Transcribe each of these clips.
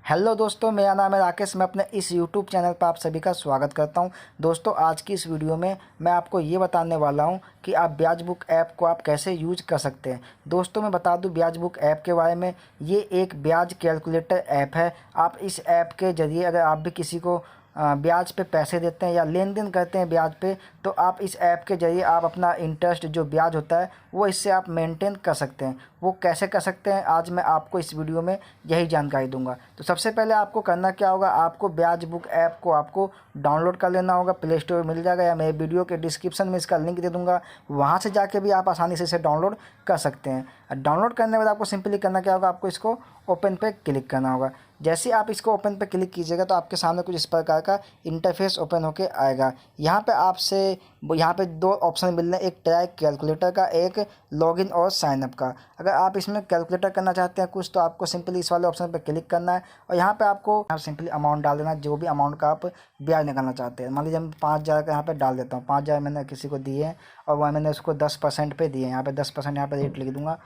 Hello दोस्तों, मेरा नाम है राकेश। मैं अपने इस यूट्यूब चैनल पर आप सभी का स्वागत करता हूं। दोस्तों, आज की इस वीडियो में मैं आपको ये बताने वाला हूं कि आप ब्याज बुक ऐप को आप कैसे यूज कर सकते हैं। दोस्तों, मैं बता दूं ब्याज बुक ऐप के बारे में। ये एक ब्याज कैलकुलेटर ऐप है। आप इस ऐप के ज़रिए अगर आप भी किसी को ब्याज पे पैसे देते हैं या लेन देन करते हैं ब्याज पे, तो आप इस ऐप के ज़रिए आप अपना इंटरेस्ट जो ब्याज होता है वो इससे आप मेंटेन कर सकते हैं। वो कैसे कर सकते हैं, आज मैं आपको इस वीडियो में यही जानकारी दूंगा। तो सबसे पहले आपको करना क्या होगा, आपको ब्याज बुक ऐप को आपको डाउनलोड कर लेना होगा। प्ले स्टोर मिल जाएगा या मैं वीडियो के डिस्क्रिप्शन में इसका लिंक दे दूंगा, वहाँ से जाके भी आप आसानी से इसे डाउनलोड कर सकते हैं। डाउनलोड करने के बाद आपको सिंपली करना क्या होगा, आपको इसको ओपन पे क्लिक करना होगा। जैसे आप इसको ओपन पे क्लिक कीजिएगा तो आपके सामने कुछ इस प्रकार का इंटरफेस ओपन होके आएगा। यहाँ पे आपसे यहाँ पे दो ऑप्शन मिल रहे हैं, एक ट्रैक कैलकुलेटर का, एक लॉगिन और साइनअप का। अगर आप इसमें कैलकुलेटर करना चाहते हैं कुछ, तो आपको सिंपली इस वाले ऑप्शन पे क्लिक करना है और यहाँ पे आपको सिंपली अमाउंट डाल देना है, जो भी अमाउंट का आप ब्याज निकालना चाहते हैं। मान लीजिए मैं 5,000 का यहाँ पे डाल देता हूँ। 5,000 मैंने किसी को दिए हैं और वह मैंने उसको 10% पे दिए हैं। यहाँ पे 10% यहाँ पे रेट लिख दूँगा।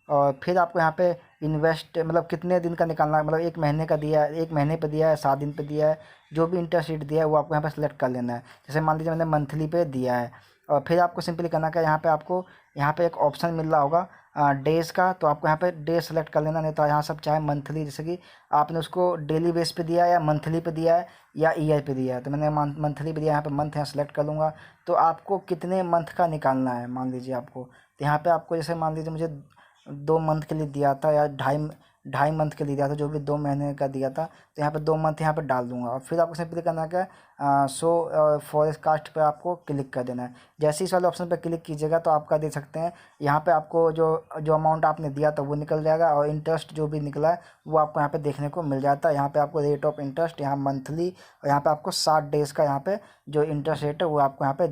और फिर आपको यहाँ पे इन्वेस्ट मतलब कितने दिन का निकालना है, मतलब 1 महीने का दिया है, 1 महीने पे दिया है, 7 दिन पे दिया है, जो भी इंटरेस्ट रेट दिया है वो आपको यहाँ पे सेलेक्ट कर लेना है। जैसे मान लीजिए मैंने मंथली पे दिया है। और फिर आपको सिंपली करना क्या, यहाँ पे आपको यहाँ पे एक ऑप्शन मिल रहा होगा डेज़ का, तो आपको यहाँ पे डे सेलेक्ट कर लेना। नहीं तो यहाँ सब चाहे मंथली, जैसे कि आपने उसको डेली बेस पे दिया है या मंथली पे दिया है या ईयर पे दिया है, तो मैंने मंथली पे दिया, यहाँ पे मंथ यहाँ सेलेक्ट कर लूँगा। तो आपको कितने मंथ का निकालना है मान लीजिए आपको, तो यहाँ पे आपको जैसे मान लीजिए मुझे 2 मंथ के लिए दिया था या ढाई ढाई मंथ के लिए दिया था, जो भी 2 महीने का दिया था, तो यहाँ पे 2 मंथ यहाँ पे डाल दूंगा। और फिर आपको सिंपली करना क्या है, शो फॉरकास्ट पे आपको क्लिक कर देना है। जैसे इस वाले ऑप्शन पे क्लिक कीजिएगा तो आपका देख सकते हैं यहाँ पे आपको जो जो अमाउंट आपने दिया था वो निकल जाएगा और इंटरेस्ट जो भी निकला है वो आपको यहाँ पे देखने को मिल जाता है। यहाँ पे आपको रेट ऑफ इंटरेस्ट यहाँ मंथली, और यहाँ पे आपको 60 डेज़ का यहाँ पे जो इंटरेस्ट रेट है वो आपको यहाँ पे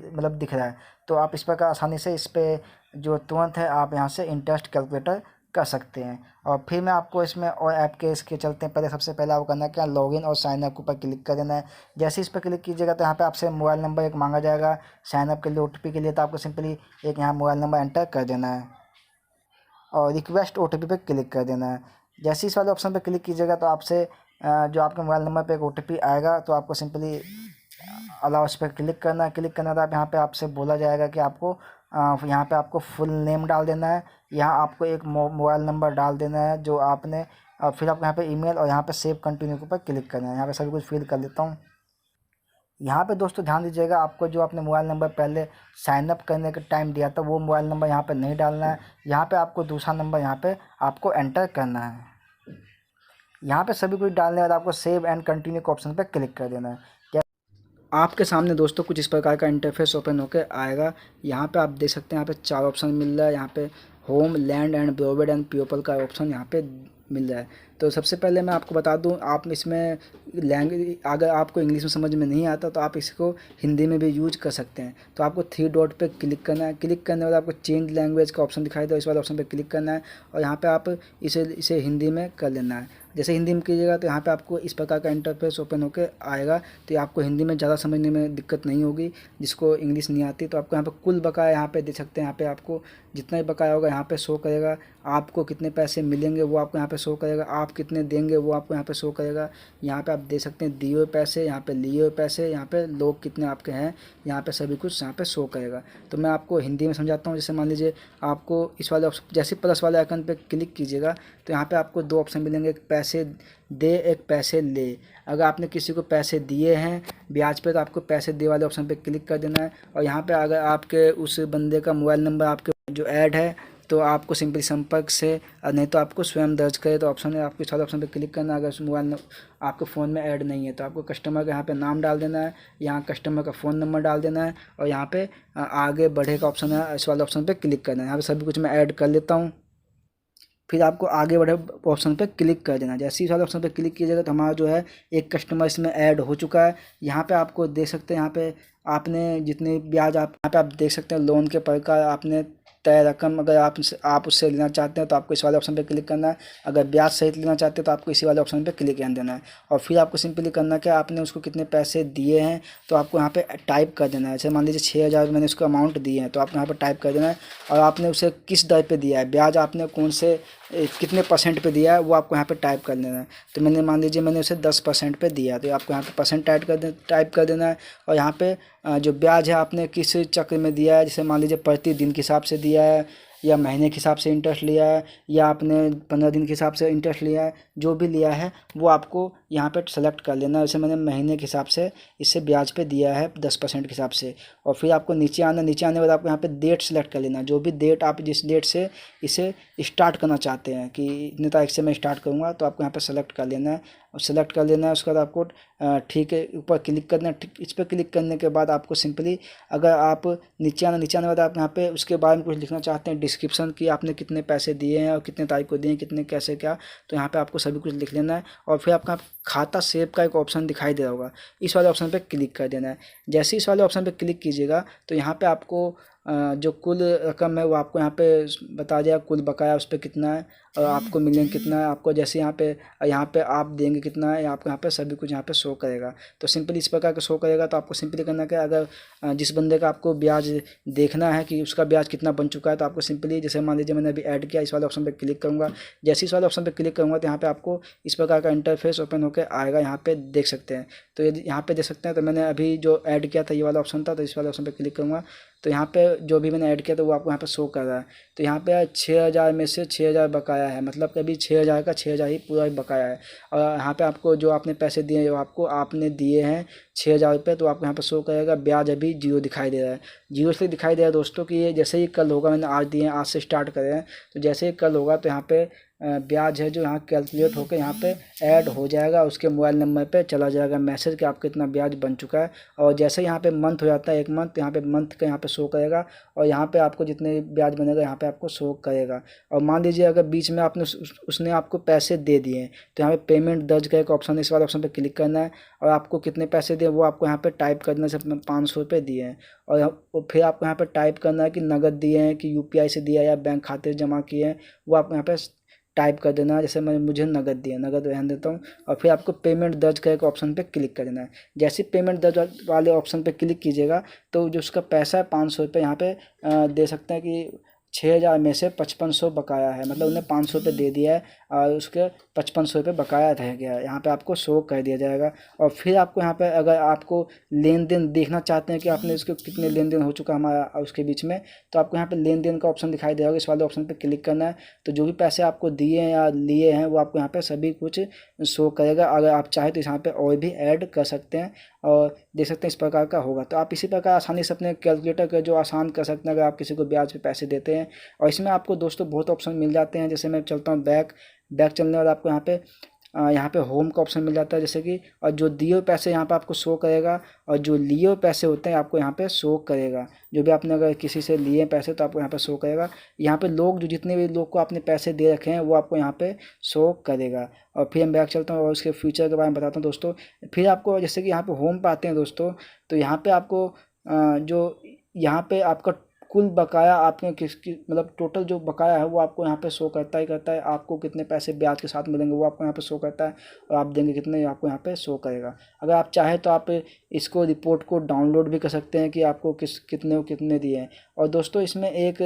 मतलब दिख रहा है। तो आप इस प्रकार आसानी से इस पर जो तुरंत है आप यहाँ से इंटरेस्ट कैलकुलेटर कर सकते हैं। और फिर मैं आपको इसमें और ऐप के इसके चलते हैं। पहले सबसे पहले आपको करना क्या, लॉगिन और साइनअप के ऊपर क्लिक कर देना है। जैसे इस पर क्लिक कीजिएगा तो यहाँ पे आपसे मोबाइल नंबर एक मांगा जाएगा साइनअप के लिए, ओटीपी के लिए। तो आपको सिंपली एक यहाँ मोबाइल नंबर एंटर कर देना है और रिक्वेस्ट ओटीपी पे क्लिक कर देना है। जैसे इस वाले ऑप्शन पे क्लिक कीजिएगा तो आपसे जो आपके मोबाइल नंबर पे एक ओटीपी आएगा, तो आपको सिंपली अलाउ उस पर क्लिक करना है। क्लिक करना था आप, यहाँ पे आपसे बोला जाएगा कि आपको यहाँ पे आपको फुल नेम डाल देना है। यहाँ आपको एक मोबाइल नंबर डाल देना है जो आपने, फिर आपको यहाँ पे ईमेल और यहाँ पे सेव कंटिन्यू के ऊपर क्लिक करना है। यहाँ पे सभी कुछ फिल कर लेता हूँ। यहाँ पे दोस्तों ध्यान दीजिएगा, आपको जो आपने मोबाइल नंबर पहले साइन अप करने के टाइम दिया था वो मोबाइल नंबर यहाँ पे नहीं डालना है। यहाँ पे आपको दूसरा नंबर यहाँ पे आपको एंटर करना है। यहाँ पे सभी कुछ डालने के बाद आपको सेव एंड कंटिन्यू के ऑप्शन पे क्लिक कर देना है। आपके सामने दोस्तों कुछ इस प्रकार का इंटरफेस ओपन होकर आएगा। यहाँ पे आप देख सकते हैं, यहाँ पे 4 ऑप्शन मिल रहा है। यहाँ पे home, land and broadband and people का ऑप्शन यहाँ पे मिल रहा है। तो सबसे पहले मैं आपको बता दूं, आप इसमें लैंग्वेज अगर आपको इंग्लिश में समझ में नहीं आता तो आप इसको हिंदी में भी यूज कर सकते हैं। तो आपको 3 डॉट पे क्लिक करना है। क्लिक करने के बाद आपको चेंज लैंग्वेज का ऑप्शन दिखाई दे, इस वाले ऑप्शन पे क्लिक करना है और यहाँ पे आप इसे हिंदी में कर लेना है। जैसे हिंदी में कीजिएगा तो यहाँ पे आपको इस प्रकार का इंटरफेस ओपन होकर आएगा। तो आपको हिंदी में ज़्यादा समझने में दिक्कत नहीं होगी, जिसको इंग्लिश नहीं आती। तो आपको यहाँ पे कुल बकाया यहाँ पे देख सकते हैं। यहाँ पे आपको जितना ही बकाया होगा यहाँ पे शो करेगा। आपको कितने पैसे मिलेंगे वो आपको यहाँ पे शो करेगा। आप कितने देंगे वो आपको यहाँ पे शो करेगा। यहाँ पे आप देख सकते हैं दिए हुए पैसे, यहाँ पे लिए हुए पैसे, यहाँ पे लोग कितने आपके हैं, यहाँ पे सभी कुछ यहाँ पे शो करेगा। तो मैं आपको हिंदी में समझाता हूँ। जैसे मान लीजिए आपको इस वाले ऑप्शन, जैसे प्लस वाले आइकन पे क्लिक कीजिएगा तो यहाँ पे आपको 2 ऑप्शन मिलेंगे, एक पैसे दे, एक पैसे ले। अगर आपने किसी को पैसे दिए हैं ब्याज पे तो आपको पैसे दे वाले ऑप्शन पे क्लिक कर देना है। और यहाँ पे अगर आपके उस बंदे का मोबाइल नंबर आपके जो ऐड है तो आपको सिंपली संपर्क से, नहीं तो आपको स्वयं दर्ज करे तो ऑप्शन है, आपको इस वाले ऑप्शन पे क्लिक करना है। अगर उस मोबाइल आपके फ़ोन में ऐड नहीं है तो आपको कस्टमर का यहाँ पे नाम डाल देना है, यहाँ कस्टमर का फ़ोन नंबर डाल देना है और यहाँ पे आगे बढ़े का ऑप्शन है, इस वाले ऑप्शन पे क्लिक करना है। यहाँ पे सभी कुछ मैं ऐड कर लेता हूँ। फिर आपको आगे बढ़े ऑप्शन पे क्लिक कर देना। जैसे ही वाले ऑप्शन पे क्लिक कीजिएगा तो हमारा जो है एक कस्टमर इसमें ऐड हो चुका है। यहाँ पे आपको देख सकते हैं, यहाँ पे आपने जितने ब्याज आप यहाँ पे आप देख सकते हैं लोन के प्रकार आपने तय रकम अगर आप उससे लेना चाहते हैं तो आपको इस वाले ऑप्शन पे क्लिक करना है। अगर ब्याज सहित लेना चाहते हैं तो आपको इसी वाले ऑप्शन पे क्लिक कर देना है। और फिर आपको सिंपली करना क्या, आपने उसको कितने पैसे दिए हैं तो आपको यहाँ पे टाइप कर देना है। जैसे मान लीजिए 6,000 मैंने उसको अमाउंट दिए हैं तो आपको यहाँ पे टाइप कर देना है। और आपने उसे किस दर पे दिया है, ब्याज आपने कौन से कितने परसेंट पे दिया है वो आपको यहाँ पे टाइप कर देना है। तो मैंने मान लीजिए मैंने उसे 10% पे दिया है तो आपको यहाँ पे परसेंट टाइप कर देना है। और यहाँ पे जो ब्याज है आपने किस चक्र में दिया है, जैसे मान लीजिए प्रतिदिन के हिसाब से दिया है या महीने के हिसाब से इंटरेस्ट लिया है या आपने 15 दिन के हिसाब से इंटरेस्ट लिया है, जो भी लिया है वो आपको यहाँ पे सेलेक्ट कर लेना है। वैसे मैंने महीने के हिसाब से इससे ब्याज पे दिया है 10% के हिसाब से। और फिर आपको नीचे आने के बाद आपको यहाँ पे डेट सेलेक्ट कर लेना, जो भी डेट आप जिस डेट से इसे स्टार्ट करना चाहते हैं कि इतने तारीख से मैं स्टार्ट करूँगा तो आपको यहाँ पे सेलेक्ट कर लेना है। और सेलेक्ट कर लेना है उसके बाद आपको ठीक है ऊपर क्लिक करना है। इस पर क्लिक करने के बाद आपको सिंपली अगर आप नीचे आने के बाद आप यहाँ पे उसके बारे में कुछ लिखना चाहते हैं, डिस्क्रिप्शन कि आपने कितने पैसे दिए हैं और कितने तारीख को दिए हैं, कितने कैसे क्या, तो यहाँ पे आपको सभी कुछ लिख लेना है। और फिर आपका खाता सेव का एक ऑप्शन दिखाई दे रहा होगा, इस वाले ऑप्शन पे क्लिक कर देना है। जैसे ही इस वाले ऑप्शन पे क्लिक कीजिएगा तो यहाँ पे आपको जो कुल रकम है वो आपको यहाँ पे बता दिया, कुल बकाया उस पर कितना है और आपको मिलियन कितना है। आपको जैसे यहाँ पे आप देंगे कितना है, आपको यहाँ पे सभी कुछ यहाँ पे शो करेगा। तो सिंपली इस प्रकार का शो करेगा। तो आपको सिंपली करना क्या, अगर जिस बंदे का आपको ब्याज देखना है कि उसका ब्याज कितना बन चुका है तो आपको सिंपली जैसे मान लीजिए मैंने अभी ऐड किया, इस वाले ऑप्शन पर क्लिक करूँगा। जैसे इस वाले ऑप्शन पर क्लिक करूँगा तो यहाँ पर आपको इस प्रकार का इंटरफेस ओपन होकर आएगा, यहाँ पर देख सकते हैं। तो यदि यहाँ पर देख सकते हैं तो मैंने अभी जो ऐड किया था ये वाला ऑप्शन था, तो इस वाले ऑप्शन पर क्लिक करूँगा तो यहाँ पे जो भी मैंने ऐड किया तो वो आपको यहाँ पे शो कर रहा है। तो यहाँ पे 6,000 में से 6,000 बकाया है, मतलब कि अभी 6,000 का 6,000 ही पूरा बकाया है। और यहाँ पे आपको जो आपने पैसे दिए हैं, जो आपने दिए हैं 6,000 रुपये, तो आपको यहाँ पे शो करेगा ब्याज अभी 0 दिखाई दे रहा है। 0 इसलिए दिखाई दे रहा है दोस्तों कि ये जैसे ही कल होगा, मैंने आज दिए हैं, आज से स्टार्ट करे हैं, तो जैसे ही कल होगा तो यहाँ पे ब्याज है जो यहाँ कैलकुलेट होकर यहाँ पे ऐड हो जाएगा, उसके मोबाइल नंबर पे चला जाएगा मैसेज कि आपका इतना ब्याज बन चुका है। और जैसे यहाँ पे मंथ हो जाता है, 1 मंथ, यहाँ पे मंथ का यहाँ पे शो करेगा और यहाँ पे आपको जितने ब्याज बनेगा यहाँ पे आपको शो करेगा। और मान लीजिए अगर बीच में आपने उसने आपको पैसे दे दिए हैं तो यहाँ पे पेमेंट दर्ज का एक ऑप्शन है, इस वाले ऑप्शन पर क्लिक करना है और आपको कितने पैसे दिए वो आपको यहाँ पर टाइप करना है। 500 रुपये दिए हैं और फिर आपको यहाँ पर टाइप करना है कि नगद दिए हैं कि UPI से दिया या बैंक खाते से जमा किए हैं, वो आपको यहाँ पे टाइप कर देना है। जैसे मुझे नगद दिया, नगद रहने देता हूँ। और फिर आपको पेमेंट दर्ज का एक ऑप्शन पे क्लिक कर देना है। जैसे पेमेंट दर्ज वाले ऑप्शन पे क्लिक कीजिएगा तो जो उसका पैसा है 500 रुपये यहाँ पे दे सकते हैं कि 6,000 में से 5500 बकाया है, मतलब उन्हें 500 रुपये दे दिया है और उसके 5500 रुपये बकाया रह गया है, यहाँ पे आपको शो कर दिया जाएगा। और फिर आपको यहाँ पे अगर आपको लेन देन देखना चाहते हैं कि आपने उसके कितने लेन देन हो चुका हमारा उसके बीच में, तो आपको यहाँ पे लेन देन का ऑप्शन दिखाई देगा, इस वाले ऑप्शन पे क्लिक करना है। तो जो भी पैसे आपको दिए हैं या लिए हैं वो आपको यहाँ पे सभी कुछ शो करेगा। अगर आप चाहें तो यहाँ पे और भी ऐड कर सकते हैं और देख सकते हैं इस प्रकार का होगा। तो आप इसी प्रकार आसानी से अपने कैलकुलेटर का जो आसान कर सकते हैं अगर आप किसी को ब्याज पे पैसे देते हैं। और इसमें आपको दोस्तों बहुत ऑप्शन मिल जाते हैं। जैसे मैं चलता हूँ बैक चलने के बाद आपको यहाँ पे होम का ऑप्शन मिल जाता है जैसे कि, और जो दिए हुए पैसे यहाँ पे आपको शो करेगा और जो लिए हुए पैसे होते हैं आपको यहाँ पे शो करेगा। जो भी आपने अगर किसी से लिए पैसे तो आपको यहाँ पे शो करेगा। यहाँ पे लोग जो जितने भी लोग को आपने पैसे दे रखे हैं वो आपको यहाँ पे शो करेगा। और फिर हम बैक चलता हूँ और उसके फ्यूचर के बारे में बताता हूँ दोस्तों। फिर आपको जैसे कि यहाँ पे होम पे आते हैं दोस्तों, तो यहाँ पे आपको जो यहाँ पे आपका कुल बकाया आपने किसकी मतलब टोटल जो बकाया है वो आपको यहाँ पे शो करता ही करता है। आपको कितने पैसे ब्याज के साथ मिलेंगे वो आपको यहाँ पे शो करता है और आप देंगे कितने आपको यहाँ पे शो करेगा। अगर आप चाहें तो आप इसको रिपोर्ट को डाउनलोड भी कर सकते हैं कि आपको कितने दिए हैं। और दोस्तों इसमें एक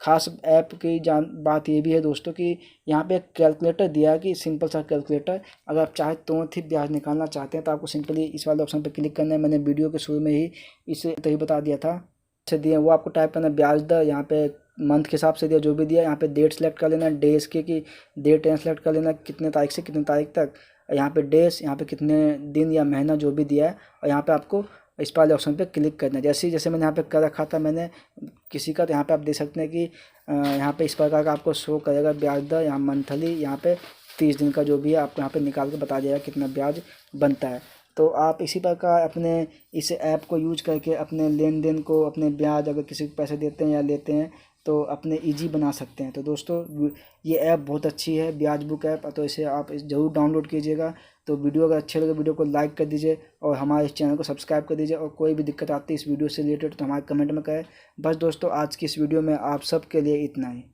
खास ऐप की बात ये भी है दोस्तों कि यहाँ पे एक कैलकुलेटर दिया है कि सिंपल सा कैलकुलेटर, अगर आप चाहे तुरंत ही ब्याज निकालना चाहते हैं तो आपको सिंपली इस वाले ऑप्शन पर क्लिक करना है। मैंने वीडियो के शुरू में ही इसे तो ही बता दिया था से दिए वो आपको टाइप करना है। ब्याज दर यहाँ पे मंथ के हिसाब से दिया जो भी दिया, यहाँ पे डेट सेलेक्ट कर लेना, डेज की डेट एंड सेलेक्ट कर लेना, कितने तारीख से कितने तारीख तक, यहाँ पे डेज, यहाँ पे कितने दिन या महीना जो भी दिया है, और यहाँ पे आपको इस वाले ऑप्शन पे क्लिक करना है। जैसे मैंने यहाँ पे कर रखा था मैंने किसी का, तो यहाँ पे आप देख सकते हैं कि यहाँ पे इस प्रकार का आपको शो करेगा ब्याज दर, यहाँ मंथली, यहाँ पे 30 दिन का जो भी है आपको यहाँ पे निकाल के बता देगा कितना ब्याज बनता है। तो आप इसी प्रकार अपने इस ऐप को यूज करके अपने लेन देन को, अपने ब्याज अगर किसी को पैसे देते हैं या लेते हैं तो अपने ईजी बना सकते हैं। तो दोस्तों ये ऐप बहुत अच्छी है ब्याज बुक ऐप, तो इसे आप ज़रूर डाउनलोड कीजिएगा। तो वीडियो अगर अच्छे लगे वीडियो को लाइक कर दीजिए और हमारे इस चैनल को सब्सक्राइब कर दीजिए। और कोई भी दिक्कत आती है इस वीडियो से रिलेटेड तो हमारे कमेंट में करें। बस दोस्तों आज की इस वीडियो में आप सबके लिए इतना ही।